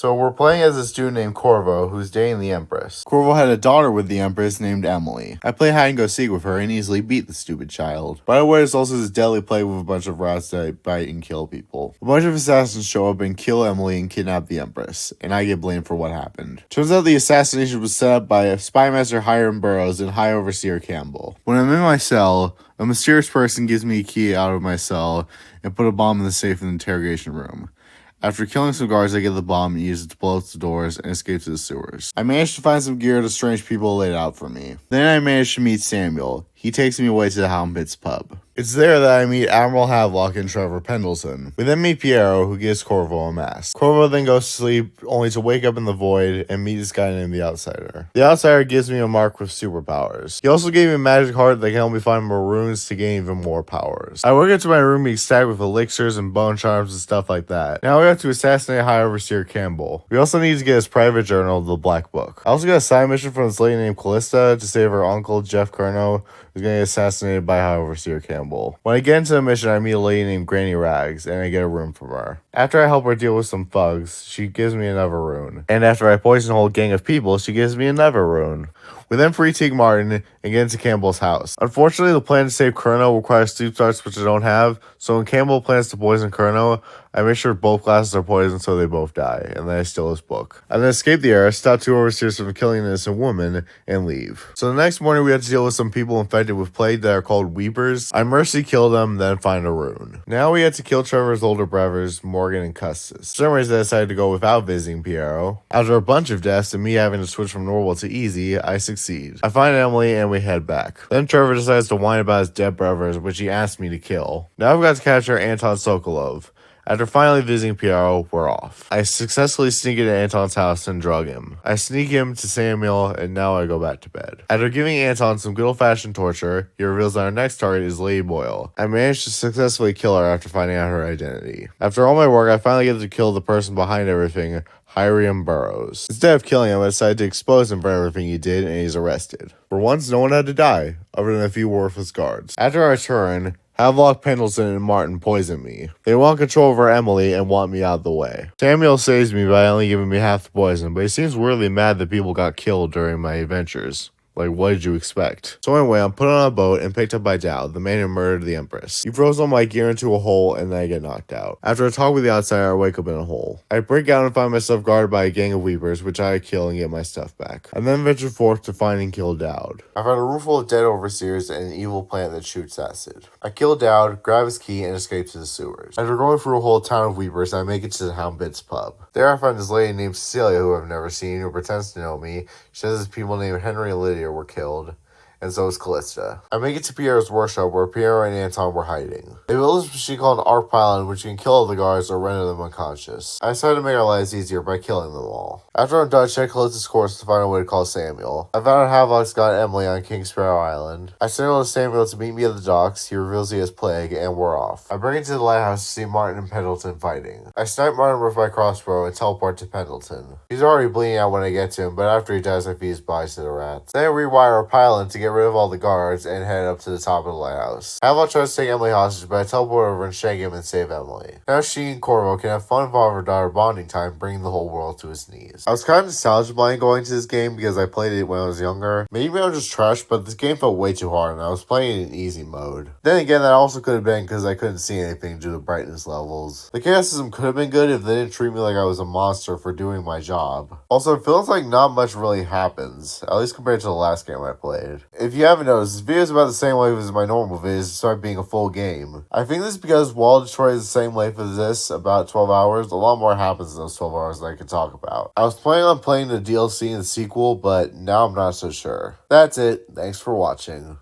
So we're playing as this dude named Corvo, who's dating the Empress. Corvo had a daughter with the Empress named Emily. I play hide and go seek with her and easily beat the stupid child. By the way, there's also this deadly plague with a bunch of rats that bite and kill people. A bunch of assassins show up and kill Emily and kidnap the Empress, and I get blamed for what happened. Turns out the assassination was set up by Spymaster Hiram Burroughs and High Overseer Campbell. When I'm in my cell, a mysterious person gives me a key out of my cell and put a bomb in the safe in the interrogation room. After killing some guards, I get the bomb and use it to blow up the doors and escape to the sewers. I managed to find some gear that strange people laid out for me. Then I managed to meet Samuel. He takes me away to the Houndbits pub. It's there that I meet Admiral Havelock and Trevor Pendleton. We then meet Piero, who gives Corvo a mask. Corvo then goes to sleep, only to wake up in the void and meet this guy named the Outsider. The Outsider gives me a mark with superpowers. He also gave me a magic heart that can help me find more runes to gain even more powers. I work into my room being stacked with elixirs and bone charms and stuff like that. Now we have to assassinate High Overseer Campbell. We also need to get his private journal, the Black Book. I also got a side mission from this lady named Callista to save her uncle, Jeff Curnow, who's going to get assassinated by High Overseer Campbell. When I get into the mission, I meet a lady named Granny Rags, and I get a rune from her. After I help her deal with some thugs, she gives me another rune. And after I poison a whole gang of people, she gives me another rune. We then free Teague Martin and get into Campbell's house. Unfortunately, the plan to save Curnow requires sleep darts, which I don't have, so when Campbell plans to poison Curnow, I make sure both glasses are poisoned so they both die, and then I steal his book. I then escape the area, stop two overseers from killing an innocent woman, and leave. So the next morning we have to deal with some people infected with plague that are called Weepers. I mercifully kill them, then find a rune. Now we have to kill Trevor's older brothers, Morgan and Custis. For some reason I decided to go without visiting Piero. After a bunch of deaths and me having to switch from normal to easy, I succeed. I find Emily and we head back. Then Trevor decides to whine about his dead brothers, which he asked me to kill. Now I've got to capture Anton Sokolov. After finally visiting Piero, we're off. I successfully sneak into Anton's house and drug him. I sneak him to Samuel, and now I go back to bed. After giving Anton some good old-fashioned torture, he reveals that our next target is Lady Boyle. I managed to successfully kill her after finding out her identity. After all my work, I finally get to kill the person behind everything, Hiram Burroughs. Instead of killing him, I decided to expose him for everything he did, and he's arrested. For once, no one had to die, other than a few worthless guards. After our turn, Havelock, Pendleton, and Martin poison me. They want control over Emily and want me out of the way. Samuel saves me by only giving me half the poison, but he seems weirdly mad that people got killed during my adventures. Like, what did you expect? So anyway, I'm put on a boat and picked up by Dowd, the man who murdered the Empress. He throws all my gear into a hole and then I get knocked out. After a talk with the Outsider, I wake up in a hole. I break out and find myself guarded by a gang of Weepers, which I kill and get my stuff back. I then venture forth to find and kill Dowd. I find a room full of dead overseers and an evil plant that shoots acid. I kill Dowd, grab his key, and escape to the sewers. After going through a whole town of Weepers, I make it to the Houndbits pub. There I find this lady named Cecilia, who I've never seen, who pretends to know me. She says his people named Henry and Lydia were killed, and so is Callista. I make it to Piero's workshop where Piero and Anton were hiding. They built this machine called an arc pylon which can kill all the guards or render them unconscious. I decided to make our lives easier by killing them all. After I'm done, check Callista's course to find a way to call Samuel. I found out Havelock's got Emily on King Sparrow Island. I signal to Samuel to meet me at the docks. He reveals he has plague, and we're off. I bring it to the lighthouse to see Martin and Pendleton fighting. I snipe Martin with my crossbow and teleport to Pendleton. He's already bleeding out when I get to him, but after he dies, I feed his body to the rats. Then I rewire our pylon to get rid of all the guards and head up to the top of the lighthouse. Havelock tries to take Emily hostage, but I teleport over and shank him and save Emily. Now she and Corvo can have fun father-daughter bonding time, bringing the whole world to his knees. I was kind of nostalgic by going to this game because I played it when I was younger. Maybe I was just trash, but this game felt way too hard and I was playing it in easy mode. Then again, that also could have been because I couldn't see anything due to brightness levels. The chaos system could have been good if they didn't treat me like I was a monster for doing my job. Also, it feels like not much really happens, at least compared to the last game I played. If you haven't noticed, this video is about the same length as my normal videos despite being a full game. I think this is because while Detroit is the same length as this, about 12 hours, a lot more happens in those 12 hours that I could talk about. I was planning on playing the DLC and the sequel, but now I'm not so sure. That's it. Thanks for watching.